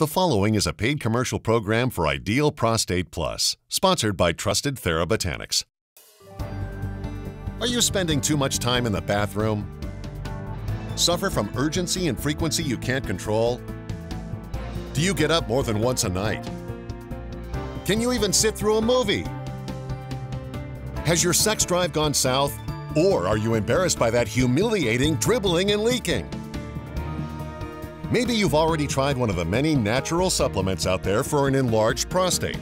The following is a paid commercial program for Ideal Prostate Plus, sponsored by Trusted Therabotanics. Are you spending too much time in the bathroom? Suffer from urgency and frequency you can't control? Do you get up more than once a night? Can you even sit through a movie? Has your sex drive gone south? Or are you embarrassed by that humiliating dribbling and leaking? Maybe you've already tried one of the many natural supplements out there for an enlarged prostate.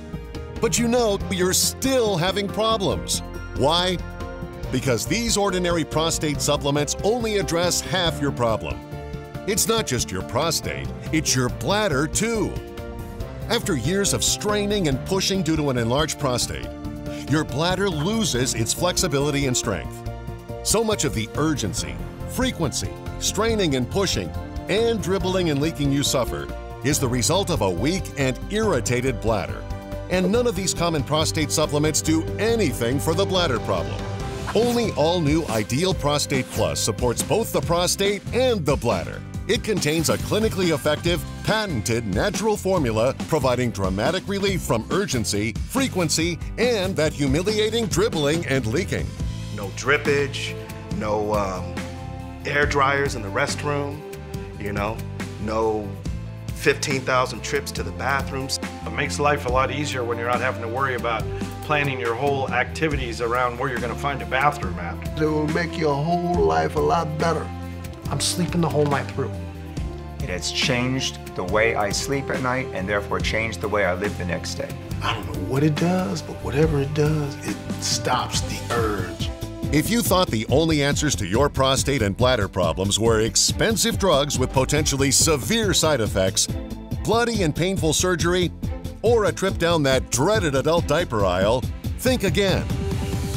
But you know you're still having problems. Why? Because these ordinary prostate supplements only address half your problem. It's not just your prostate, it's your bladder too. After years of straining and pushing due to an enlarged prostate, your bladder loses its flexibility and strength. So much of the urgency, frequency, straining and pushing, and dribbling and leaking you suffer is the result of a weak and irritated bladder. And none of these common prostate supplements do anything for the bladder problem. Only all-new Ideal Prostate Plus supports both the prostate and the bladder. It contains a clinically effective, patented natural formula providing dramatic relief from urgency, frequency, and that humiliating dribbling and leaking. No drippage, no air dryers in the restroom, no 15,000 trips to the bathrooms. It makes life a lot easier when you're not having to worry about planning your whole activities around where you're going to find a bathroom at. It will make your whole life a lot better. I'm sleeping the whole night through. It has changed the way I sleep at night and therefore changed the way I live the next day. I don't know what it does, but whatever it does, it stops the urge. If you thought the only answers to your prostate and bladder problems were expensive drugs with potentially severe side effects, bloody and painful surgery, or a trip down that dreaded adult diaper aisle, think again.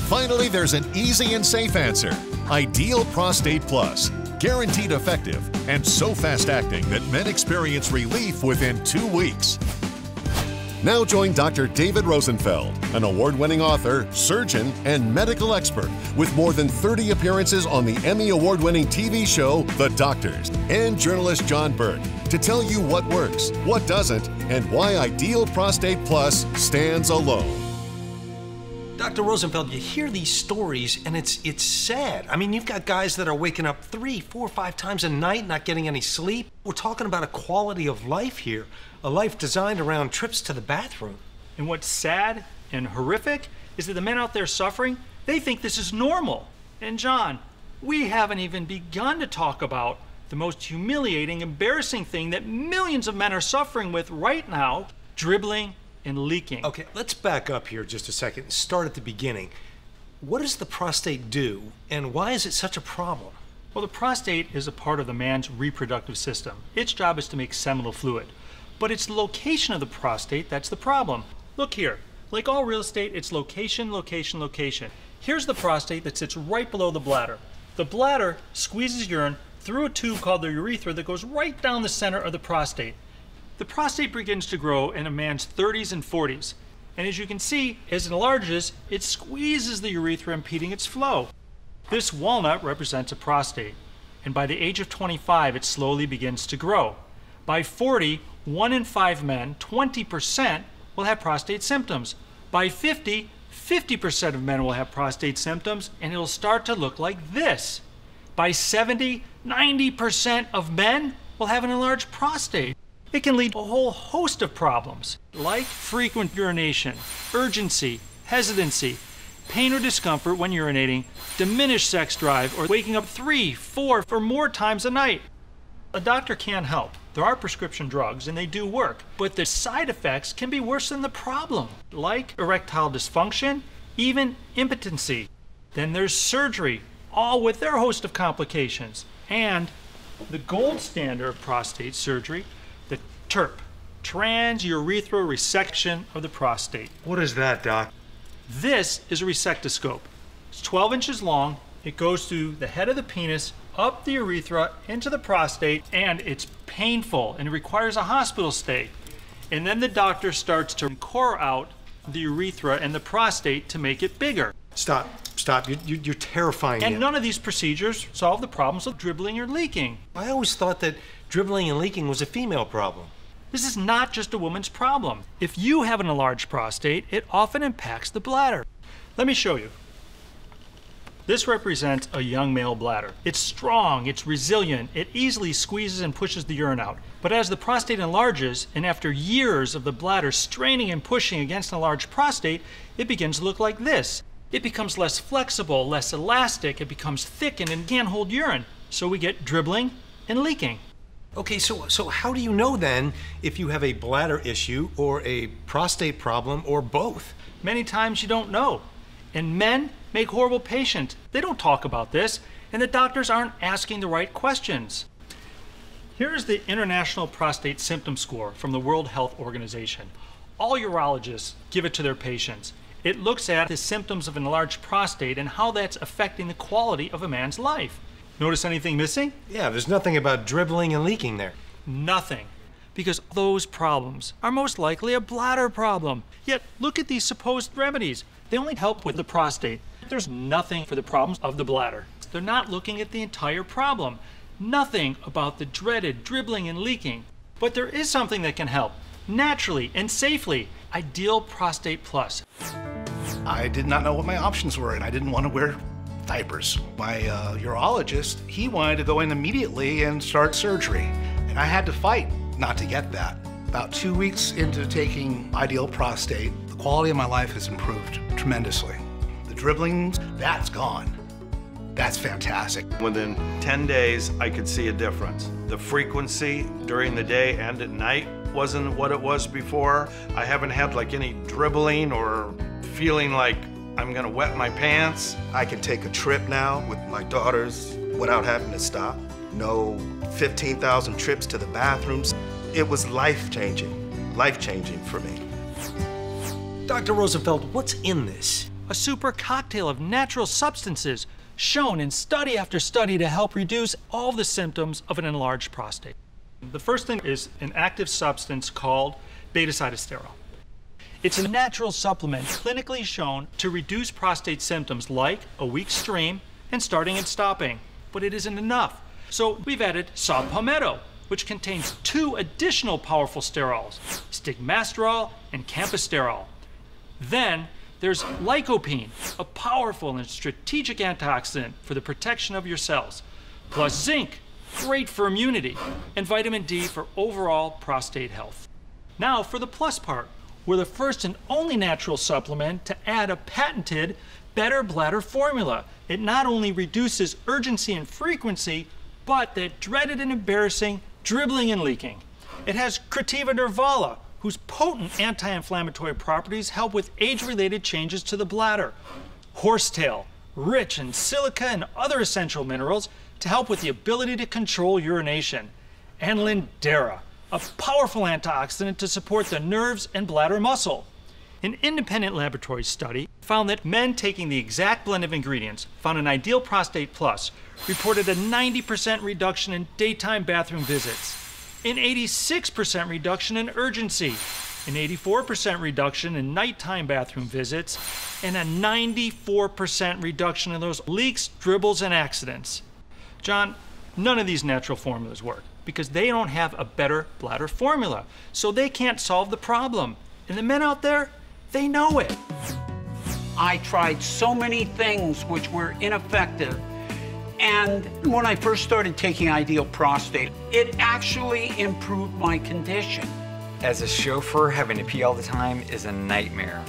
Finally, there's an easy and safe answer. Ideal Prostate Plus. Guaranteed effective and so fast-acting that men experience relief within 2 weeks. Now join Dr. David Rosenfeld, an award-winning author, surgeon, and medical expert with more than 30 appearances on the Emmy Award-winning TV show The Doctors, and journalist John Burt to tell you what works, what doesn't, and why Ideal Prostate Plus stands alone. Dr. Rosenfeld, you hear these stories and it's sad. I mean, you've got guys that are waking up 3, 4, 5 times a night, not getting any sleep. We're talking about a quality of life here, a life designed around trips to the bathroom. And what's sad and horrific is that the men out there suffering, they think this is normal. And John, we haven't even begun to talk about the most humiliating, embarrassing thing that millions of men are suffering with right now, dribbling and leaking. Okay, let's back up here just a second and start at the beginning. What does the prostate do, and why is it such a problem? Well, the prostate is a part of the man's reproductive system. Its job is to make seminal fluid. But it's the location of the prostate that's the problem. Look here, like all real estate, it's location, location, location. Here's the prostate that sits right below the bladder. The bladder squeezes urine through a tube called the urethra that goes right down the center of the prostate. The prostate begins to grow in a man's 30s and 40s. And as you can see, as it enlarges, it squeezes the urethra, impeding its flow. This walnut represents a prostate. And by the age of 25, it slowly begins to grow. By 40, 1 in 5 men, 20%, will have prostate symptoms. By 50, 50% of men will have prostate symptoms, and it'll start to look like this. By 70, 90% of men will have an enlarged prostate. It can lead to a whole host of problems, like frequent urination, urgency, hesitancy, pain or discomfort when urinating, diminished sex drive, or waking up 3, 4, or more times a night. A doctor can help. There are prescription drugs, and they do work, but the side effects can be worse than the problem, like erectile dysfunction, even impotency. Then there's surgery, all with their host of complications. And the gold standard of prostate surgery, the TURP, transurethral resection of the prostate. What is that, Doc? This is a resectoscope. It's 12 inches long. It goes through the head of the penis, up the urethra, into the prostate, and it's painful and it requires a hospital stay. And then the doctor starts to core out the urethra and the prostate to make it bigger. Stop. You're terrifying me. And none of these procedures solve the problems of dribbling or leaking. I always thought that dribbling and leaking was a female problem. This is not just a woman's problem. If you have an enlarged prostate, it often impacts the bladder. Let me show you. This represents a young male bladder. It's strong, it's resilient, it easily squeezes and pushes the urine out. But as the prostate enlarges, and after years of the bladder straining and pushing against an enlarged prostate, it begins to look like this. It becomes less flexible, less elastic, it becomes thickened and can't hold urine. So we get dribbling and leaking. Okay, so how do you know then if you have a bladder issue or a prostate problem or both? Many times you don't know. And men make horrible patients. They don't talk about this, and the doctors aren't asking the right questions. Here is the International Prostate Symptom Score from the World Health Organization. All urologists give it to their patients. It looks at the symptoms of an enlarged prostate and how that's affecting the quality of a man's life. Notice anything missing? Yeah, there's nothing about dribbling and leaking there. Nothing. Because those problems are most likely a bladder problem. Yet, look at these supposed remedies. They only help with the prostate. There's nothing for the problems of the bladder. They're not looking at the entire problem. Nothing about the dreaded dribbling and leaking. But there is something that can help, naturally and safely. Ideal Prostate Plus. I did not know what my options were, and I didn't want to wear diapers. My urologist, he wanted to go in immediately and start surgery, and I had to fight not to get that. About 2 weeks into taking Ideal Prostate, the quality of my life has improved tremendously. The dribbling, that's gone. That's fantastic. Within 10 days, I could see a difference. The frequency during the day and at night wasn't what it was before. I haven't had like any dribbling or feeling like I'm gonna wet my pants. I can take a trip now with my daughters without having to stop. No 15,000 trips to the bathrooms. It was life-changing for me. Dr. Rosenfeld, what's in this? A super cocktail of natural substances shown in study after study to help reduce all the symptoms of an enlarged prostate. The first thing is an active substance called beta-sitosterol. It's a natural supplement clinically shown to reduce prostate symptoms like a weak stream and starting and stopping, but it isn't enough. So we've added saw palmetto, which contains 2 additional powerful sterols, stigmasterol and campisterol. Then there's lycopene, a powerful and strategic antioxidant for the protection of your cells, plus zinc, great for immunity, and vitamin D for overall prostate health. Now for the plus part. We're the first and only natural supplement to add a patented Better Bladder formula. It not only reduces urgency and frequency, but that dreaded and embarrassing dribbling and leaking. It has Creativa nervala, whose potent anti-inflammatory properties help with age-related changes to the bladder. Horsetail, rich in silica and other essential minerals to help with the ability to control urination. And Lindera, a powerful antioxidant to support the nerves and bladder muscle. An independent laboratory study found that men taking the exact blend of ingredients found in Ideal Prostate Plus reported a 90% reduction in daytime bathroom visits, an 86% reduction in urgency, an 84% reduction in nighttime bathroom visits, and a 94% reduction in those leaks, dribbles, and accidents. John, none of these natural formulas work because they don't have a better bladder formula, so they can't solve the problem. And the men out there, they know it. I tried so many things which were ineffective, and when I first started taking Ideal Prostate, it actually improved my condition. As a chauffeur, having to pee all the time is a nightmare.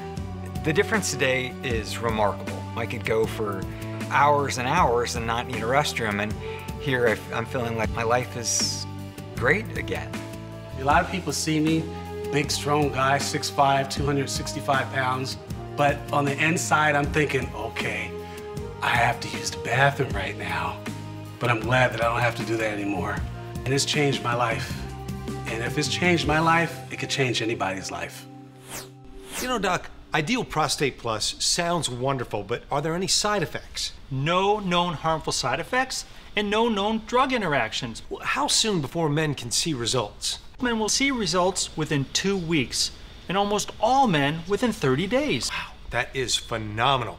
The difference today is remarkable. I could go for hours and hours and not need a restroom, and here I'm feeling like my life is great again. A lot of people see me, big, strong guy, 6'5", 265 pounds, but on the inside, I'm thinking, okay, I have to use the bathroom right now, but I'm glad that I don't have to do that anymore. And it's changed my life. And if it's changed my life, it could change anybody's life. You know, Doc, Ideal Prostate Plus sounds wonderful, but are there any side effects? No known harmful side effects and no known drug interactions. Well, how soon before men can see results? Men will see results within 2 weeks, and almost all men within 30 days. Wow, that is phenomenal.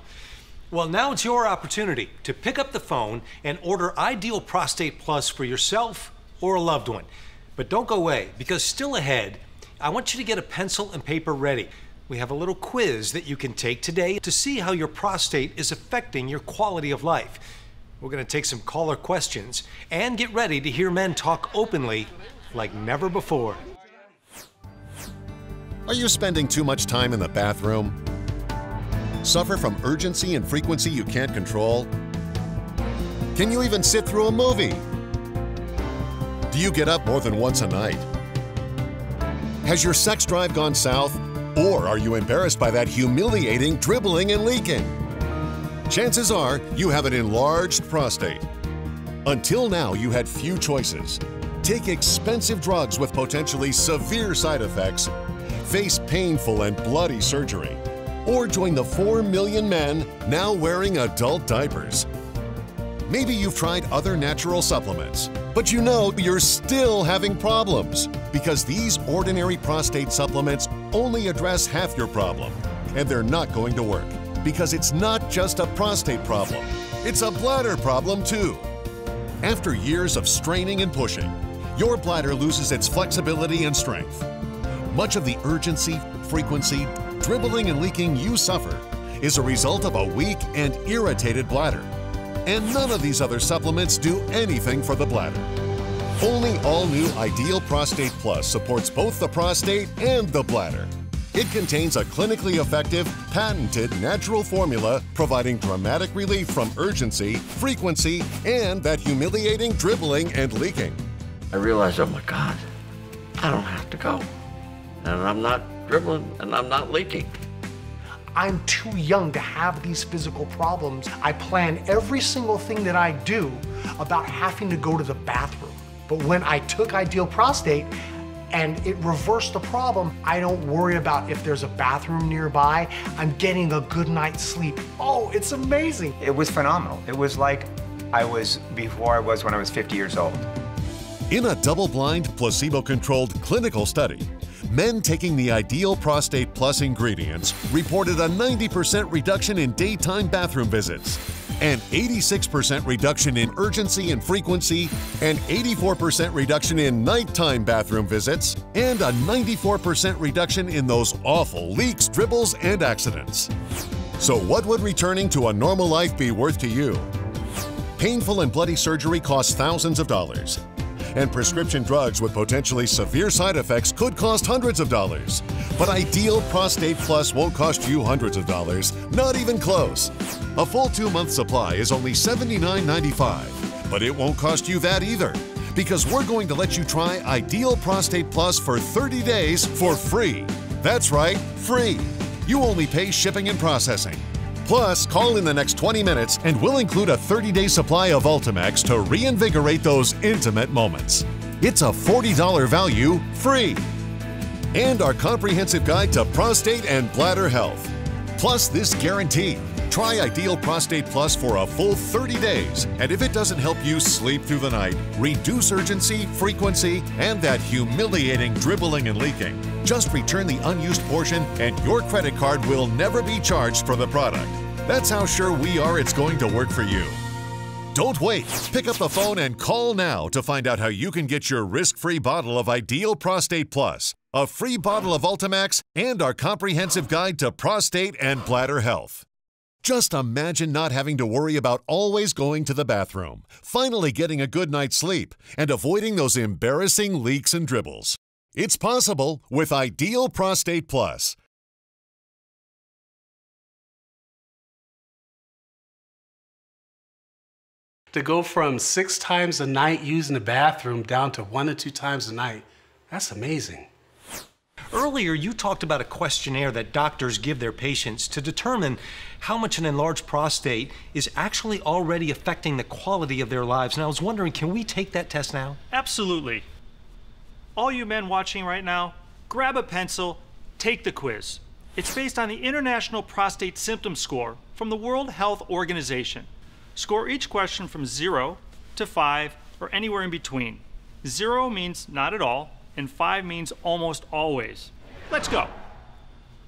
Well, now it's your opportunity to pick up the phone and order Ideal Prostate Plus for yourself or a loved one. But don't go away, because still ahead, I want you to get a pencil and paper ready. We have a little quiz that you can take today to see how your prostate is affecting your quality of life. We're going to take some caller questions and get ready to hear men talk openly like never before. Are you spending too much time in the bathroom? Suffer from urgency and frequency you can't control? Can you even sit through a movie? Do you get up more than once a night? Has your sex drive gone south? Or are you embarrassed by that humiliating dribbling and leaking? Chances are you have an enlarged prostate. Until now, you had few choices. Take expensive drugs with potentially severe side effects, face painful and bloody surgery, or join the 4 million men now wearing adult diapers. Maybe you've tried other natural supplements, but you know you're still having problems because these ordinary prostate supplements only address half your problem, and they're not going to work because it's not just a prostate problem, it's a bladder problem too. After years of straining and pushing, your bladder loses its flexibility and strength. Much of the urgency, frequency, dribbling and leaking you suffer is a result of a weak and irritated bladder. And none of these other supplements do anything for the bladder. Only all-new Ideal Prostate Plus supports both the prostate and the bladder. It contains a clinically effective, patented natural formula providing dramatic relief from urgency, frequency, and that humiliating dribbling and leaking. I realized, oh my God, I don't have to go. And I'm not dribbling and I'm not leaking. I'm too young to have these physical problems. I plan every single thing that I do about having to go to the bathroom. But when I took Ideal Prostate and it reversed the problem, I don't worry about if there's a bathroom nearby. I'm getting a good night's sleep. Oh, it's amazing. It was phenomenal. It was like I was before I was when I was 50 years old. In a double-blind, placebo-controlled clinical study, men taking the Ideal Prostate Plus ingredients reported a 90% reduction in daytime bathroom visits, an 86% reduction in urgency and frequency, an 84% reduction in nighttime bathroom visits, and a 94% reduction in those awful leaks, dribbles, and accidents. So what would returning to a normal life be worth to you? Painful and bloody surgery costs thousands of dollars. And prescription drugs with potentially severe side effects could cost hundreds of dollars. But Ideal Prostate Plus won't cost you hundreds of dollars, not even close. A full 2-month supply is only $79.95, but it won't cost you that either, because we're going to let you try Ideal Prostate Plus for 30 days for free. That's right, free. You only pay shipping and processing. Plus, call in the next 20 minutes and we'll include a 30-day supply of Ultimax to reinvigorate those intimate moments. It's a $40 value, free. And our comprehensive guide to prostate and bladder health. Plus this guarantee. Try Ideal Prostate Plus for a full 30 days, and if it doesn't help you sleep through the night, reduce urgency, frequency, and that humiliating dribbling and leaking, just return the unused portion and your credit card will never be charged for the product. That's how sure we are it's going to work for you. Don't wait. Pick up the phone and call now to find out how you can get your risk-free bottle of Ideal Prostate Plus, a free bottle of Ultimax, and our comprehensive guide to prostate and bladder health. Just imagine not having to worry about always going to the bathroom, finally getting a good night's sleep, and avoiding those embarrassing leaks and dribbles. It's possible with Ideal Prostate Plus. To go from 6 times a night using the bathroom down to 1 to 2 times a night, that's amazing. Earlier, you talked about a questionnaire that doctors give their patients to determine how much an enlarged prostate is actually already affecting the quality of their lives. And I was wondering, can we take that test now? Absolutely. All you men watching right now, grab a pencil, take the quiz. It's based on the International Prostate Symptom Score from the World Health Organization. Score each question from 0 to 5 or anywhere in between. 0 means not at all, and 5 means almost always. Let's go.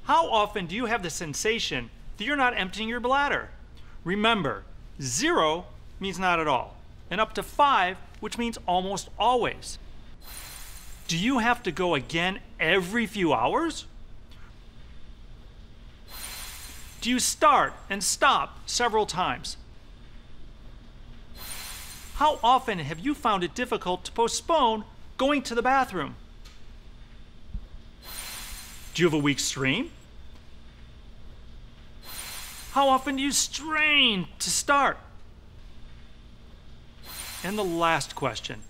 How often do you have the sensation that you're not emptying your bladder? Remember, 0 means not at all, and up to 5, which means almost always. Do you have to go again every few hours? Do you start and stop several times? How often have you found it difficult to postpone going to the bathroom? Do you have a weak stream? How often do you strain to start? And the last question,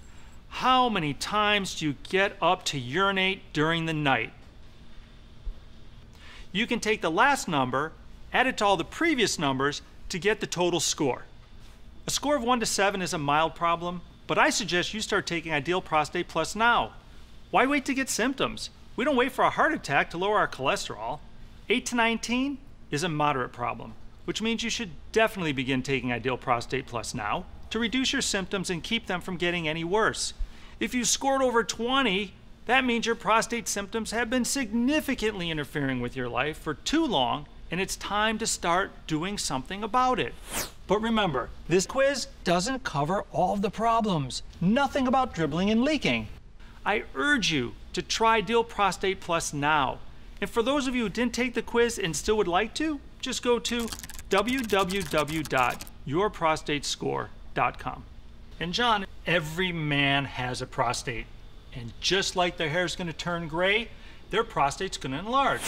how many times do you get up to urinate during the night? You can take the last number, add it to all the previous numbers to get the total score. A score of 1 to 7 is a mild problem, but I suggest you start taking Ideal Prostate Plus now. Why wait to get symptoms? We don't wait for a heart attack to lower our cholesterol. 8 to 19 is a moderate problem, which means you should definitely begin taking Ideal Prostate Plus now to reduce your symptoms and keep them from getting any worse. If you scored over 20, that means your prostate symptoms have been significantly interfering with your life for too long, and it's time to start doing something about it. But remember, this quiz doesn't cover all of the problems. Nothing about dribbling and leaking. I urge you to try Ideal Prostate Plus now. And for those of you who didn't take the quiz and still would like to, just go to www.yourprostatescore.com. And John, every man has a prostate. And just like their hair's gonna turn gray, their prostate's gonna enlarge.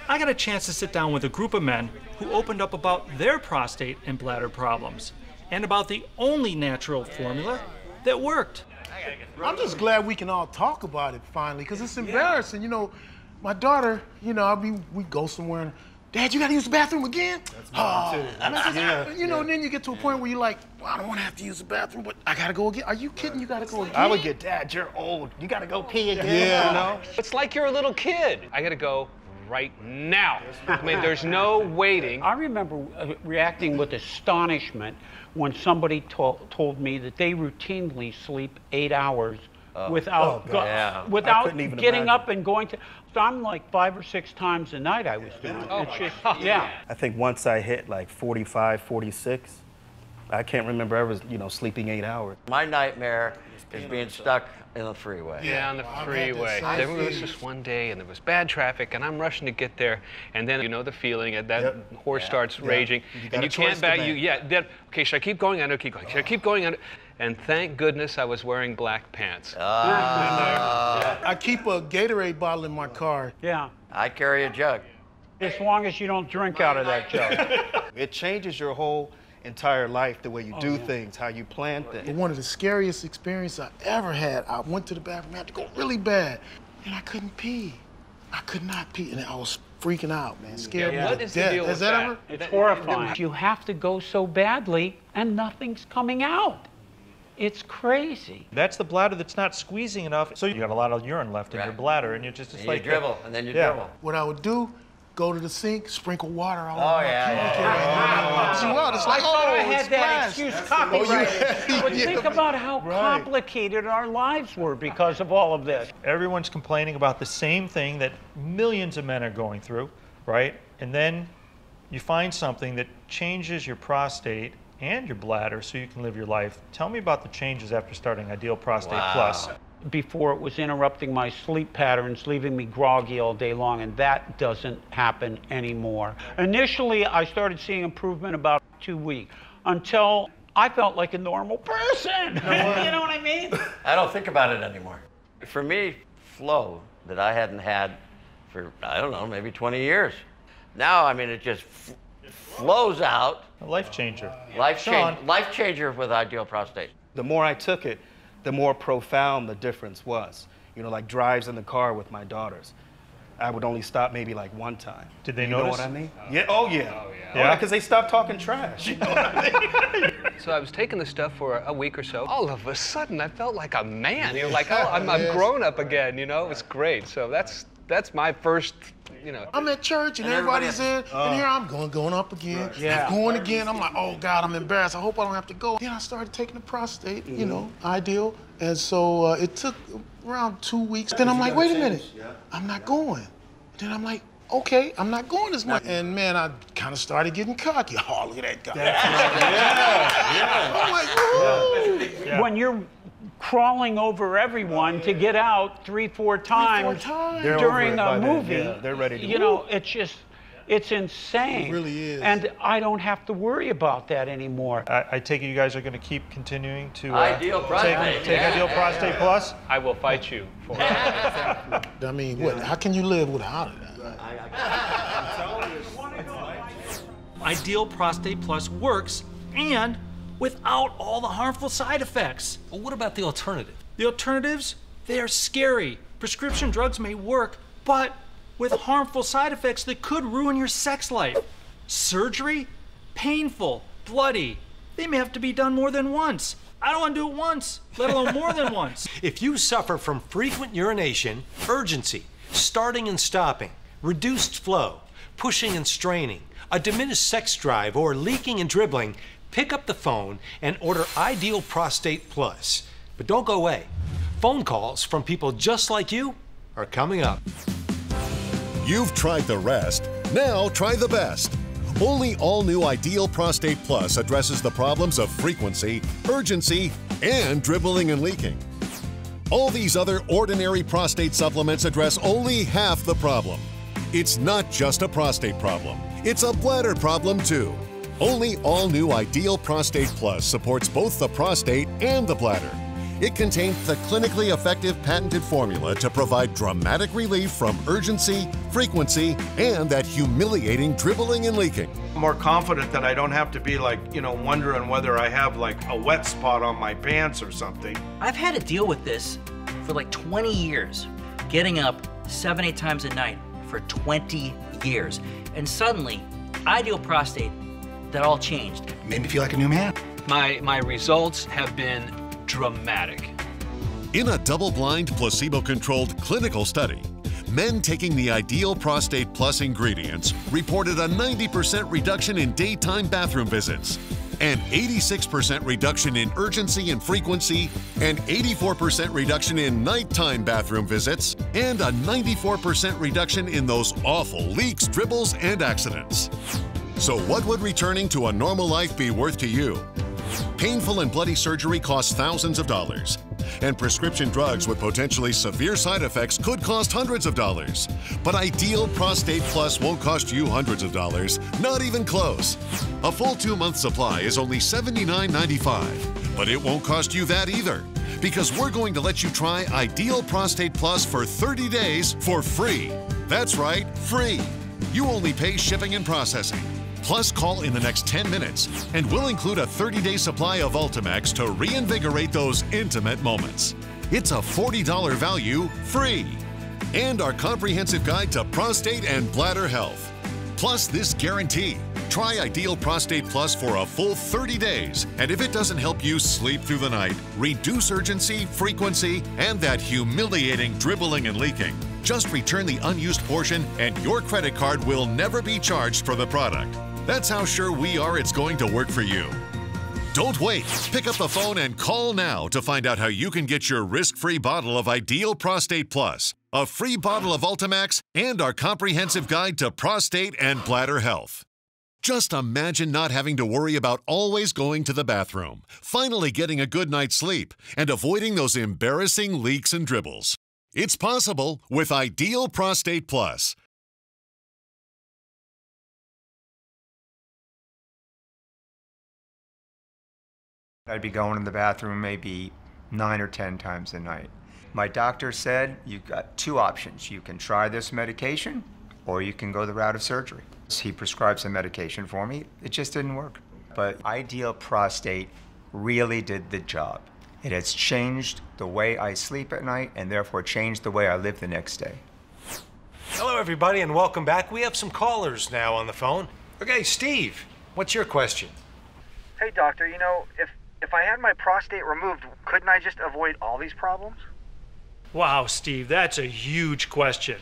I got a chance to sit down with a group of men who opened up about their prostate and bladder problems and about the only natural formula that worked. I'm just glad we can all talk about it finally, because it's embarrassing. You know, my daughter, you know, we go somewhere and, Dad, you gotta use the bathroom again? That's mine too. You know, and then you get to a point where you're like, well, I don't wanna have to use the bathroom, but I gotta go again. Are you kidding? You gotta go again? I would get, Dad, you're old. You gotta go pee again. Yeah. You know? It's like you're a little kid. I gotta go right now. I mean, there's no waiting. I remember reacting with astonishment when somebody told me that they routinely sleep 8 hours without getting up and going to. So I'm like 5 or 6 times a night I was doing it. It's just, yeah. I think once I hit like 45, 46, I can't remember ever, you know, sleeping 8 hours. My nightmare is being stuck in the freeway. Yeah, on the freeway. There was just one day, and there was bad traffic, and I'm rushing to get there, and then you know the feeling, and that horse starts raging, and you can't back. Okay, should I keep going? I know, keep going. Should I keep going? And thank goodness I was wearing black pants. I keep a Gatorade bottle in my car. Yeah. I carry a jug. As long as you don't drink out of that jug. It changes your whole entire life, the way you do things, how you plan things. One of the scariest experiences I ever had, I went to the bathroom, I had to go really bad, and I couldn't pee. I could not pee, and I was freaking out, man, scared me to death. Has that ever? It's horrifying. You have to go so badly, and nothing's coming out. It's crazy. That's the bladder that's not squeezing enough, so you got a lot of urine left in your bladder, and you're just And like... you dribble, and then you dribble. What I would do, go to the sink, sprinkle water all Oh, over yeah, my pubic area. It's like, I thought I oh, had that splash. excuse copyrighted. But think about how complicated our lives were because of all of this. Everyone's complaining about the same thing that millions of men are going through, right? And then you find something that changes your prostate and your bladder so you can live your life. Tell me about the changes after starting Ideal Prostate Plus. Before it was interrupting my sleep patterns, leaving me groggy all day long, and that doesn't happen anymore. Initially, I started seeing improvement about 2 weeks until I felt like a normal person. You know what I mean? I don't think about it anymore. For me, flow that I hadn't had for, I don't know, maybe 20 years. Now, I mean, it just flows out. A life changer. Life changer with Ideal Prostate. The more I took it, the more profound the difference was. You know, like drives in the car with my daughters. I would only stop maybe like one time. Did they you notice? know what I mean? Yeah. Oh yeah. Yeah. Because they stopped talking trash. You know what I mean? So I was taking the stuff for a week or so. All of a sudden, I felt like a man. You know, like, oh, I'm grown up again. You know, it was great. So that's my first. You know. I'm at church and everybody's in, and here I'm going up again. I'm going again. I'm like, oh God, I'm embarrassed. I hope I don't have to go. Then I started taking the prostate, you know, Ideal. And so it took around 2 weeks. Then I'm like, wait a minute, I'm not going. And then I'm like, okay, I'm not going as much. And man, I kind of started getting cocky. Oh, look at that guy. I'm like, woo! When you're crawling over everyone to get out 3-4 times, during a movie. Yeah, they're ready to You know, it's just, it's insane. It really is. And I don't have to worry about that anymore. I take it you guys are going to keep continuing to Ideal Prostate. take Ideal Prostate Plus? I will fight you for it. I mean, what? How can you live without it? Ideal Prostate Plus works and without all the harmful side effects. Well, what about the alternative? The alternatives? They're scary. Prescription drugs may work, but with harmful side effects that could ruin your sex life. Surgery? Painful, bloody. They may have to be done more than once. I don't want to do it once, let alone more than once. If you suffer from frequent urination, urgency, starting and stopping, reduced flow, pushing and straining, a diminished sex drive, or leaking and dribbling, pick up the phone and order Ideal Prostate Plus. But don't go away. Phone calls from people just like you are coming up. You've tried the rest. Now try the best. Only all-new Ideal Prostate Plus addresses the problems of frequency, urgency, and dribbling and leaking. All these other ordinary prostate supplements address only half the problem. It's not just a prostate problem. It's a bladder problem too. Only all-new Ideal Prostate Plus supports both the prostate and the bladder. It contains the clinically effective patented formula to provide dramatic relief from urgency, frequency, and that humiliating dribbling and leaking. I'm more confident that I don't have to be like, you know, wondering whether I have like a wet spot on my pants or something. I've had to deal with this for like 20 years, getting up 7-8 times a night for 20 years. And suddenly, Ideal Prostate, that all changed. Made me feel like a new man. My results have been dramatic. In a double-blind, placebo-controlled clinical study, men taking the Ideal Prostate Plus ingredients reported a 90% reduction in daytime bathroom visits, an 86% reduction in urgency and frequency, an 84% reduction in nighttime bathroom visits, and a 94% reduction in those awful leaks, dribbles, and accidents. So what would returning to a normal life be worth to you? Painful and bloody surgery costs thousands of dollars, and prescription drugs with potentially severe side effects could cost hundreds of dollars. But Ideal Prostate Plus won't cost you hundreds of dollars, not even close. A full 2-month supply is only $79.95, but it won't cost you that either, because we're going to let you try Ideal Prostate Plus for 30 days for free. That's right, free. You only pay shipping and processing. Plus, call in the next 10 minutes, and we'll include a 30-day supply of Ultimax to reinvigorate those intimate moments. It's a $40 value, free. And our comprehensive guide to prostate and bladder health. Plus this guarantee. Try Ideal Prostate Plus for a full 30 days, and if it doesn't help you sleep through the night, reduce urgency, frequency, and that humiliating dribbling and leaking, just return the unused portion and your credit card will never be charged for the product. That's how sure we are it's going to work for you. Don't wait. Pick up the phone and call now to find out how you can get your risk-free bottle of Ideal Prostate Plus, a free bottle of Ultimax, and our comprehensive guide to prostate and bladder health. Just imagine not having to worry about always going to the bathroom, finally getting a good night's sleep, and avoiding those embarrassing leaks and dribbles. It's possible with Ideal Prostate Plus. I'd be going to the bathroom maybe 9 or 10 times a night. My doctor said, you've got 2 options. You can try this medication, or you can go the route of surgery. He prescribed some medication for me. It just didn't work. But Ideal Prostate really did the job. It has changed the way I sleep at night, and therefore changed the way I live the next day. Hello, everybody, and welcome back. We have some callers now on the phone. Okay, Steve, what's your question? Hey, doctor, you know, if I had my prostate removed, couldn't I just avoid all these problems? Wow, Steve, that's a huge question.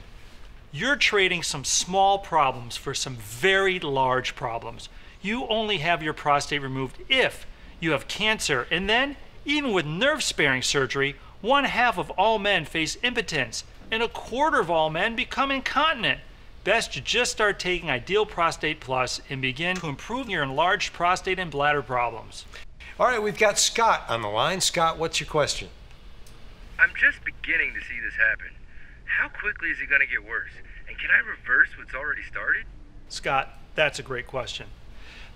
You're trading some small problems for some very large problems. You only have your prostate removed if you have cancer, and then, even with nerve-sparing surgery, 1/2 of all men face impotence, and 1/4 of all men become incontinent. Best you just start taking Ideal Prostate Plus and begin to improve your enlarged prostate and bladder problems. All right, we've got Scott on the line. Scott, what's your question? I'm just beginning to see this happen. How quickly is it going to get worse? And can I reverse what's already started? Scott, that's a great question.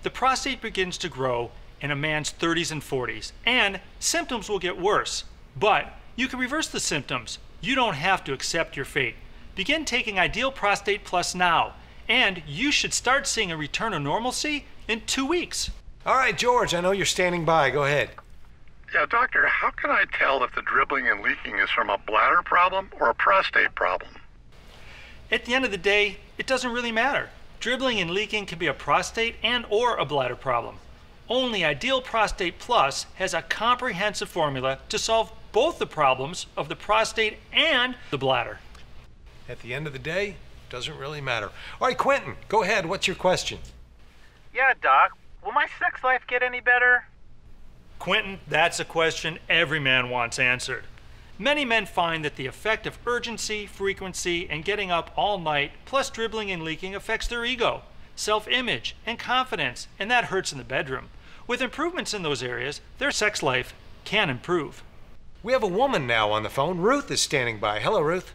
The prostate begins to grow in a man's 30s and 40s, and symptoms will get worse. But you can reverse the symptoms. You don't have to accept your fate. Begin taking Ideal Prostate Plus now, and you should start seeing a return of normalcy in 2 weeks. All right, George, I know you're standing by. Go ahead. Yeah, doctor, how can I tell if the dribbling and leaking is from a bladder problem or a prostate problem? At the end of the day, it doesn't really matter. Dribbling and leaking can be a prostate and or a bladder problem. Only Ideal Prostate Plus has a comprehensive formula to solve both the problems of the prostate and the bladder. At the end of the day, it doesn't really matter. All right, Quentin, go ahead. What's your question? Yeah, Doc. Will my sex life get any better? Quentin, that's a question every man wants answered. Many men find that the effect of urgency, frequency, and getting up all night, plus dribbling and leaking, affects their ego, self-image, and confidence, and that hurts in the bedroom. With improvements in those areas, their sex life can improve. We have a woman now on the phone. Ruth is standing by. Hello, Ruth.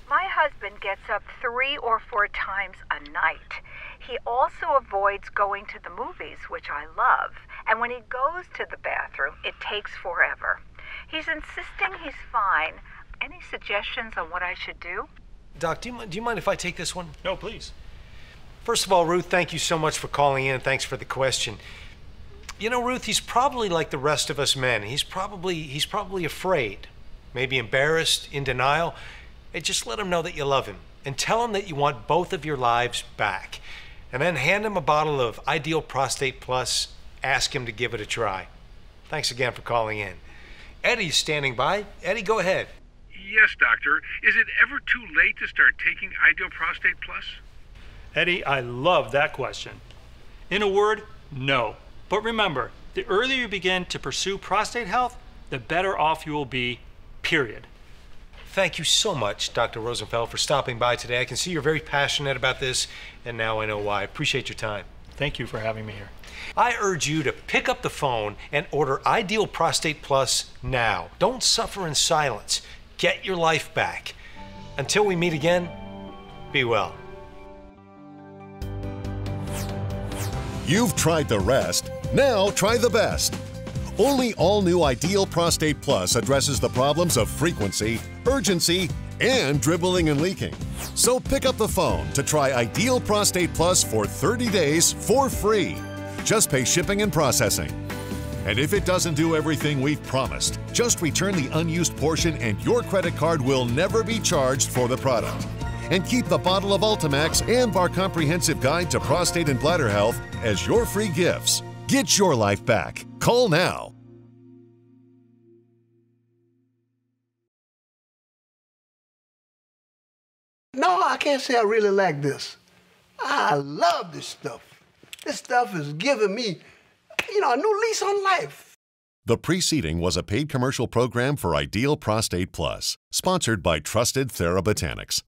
My husband gets up 3 or 4 times a night. He also avoids going to the movies, which I love. And when he goes to the bathroom, it takes forever. He's insisting he's fine. Any suggestions on what I should do? Doc, do you mind if I take this one? No, please. First of all, Ruth, thank you so much for calling in. Thanks for the question. You know, Ruth, he's probably like the rest of us men. He's probably afraid, maybe embarrassed, in denial. Hey, just let him know that you love him and tell him that you want both of your lives back. And then hand him a bottle of Ideal Prostate Plus. Ask him to give it a try. Thanks again for calling in. Eddie's standing by. Eddie, go ahead. Yes, doctor. Is it ever too late to start taking Ideal Prostate Plus? Eddie, I love that question. In a word, no. But remember, the earlier you begin to pursue prostate health, the better off you will be, period. Thank you so much, Dr. Rosenfeld, for stopping by today. I can see you're very passionate about this, and now I know why. I appreciate your time. Thank you for having me here. I urge you to pick up the phone and order Ideal Prostate Plus now. Don't suffer in silence. Get your life back. Until we meet again, be well. You've tried the rest. Now try the best. Only all-new Ideal Prostate Plus addresses the problems of frequency, urgency, and dribbling and leaking. So pick up the phone to try Ideal Prostate Plus for 30 days for free. Just pay shipping and processing. And if it doesn't do everything we've promised, just return the unused portion and your credit card will never be charged for the product. And keep the bottle of Ultimax and our comprehensive guide to prostate and bladder health as your free gifts. Get your life back. Call now. No, I can't say I really like this. I love this stuff. This stuff is giving me, a new lease on life. The preceding was a paid commercial program for Ideal Prostate Plus, sponsored by Trusted TheraBotanics.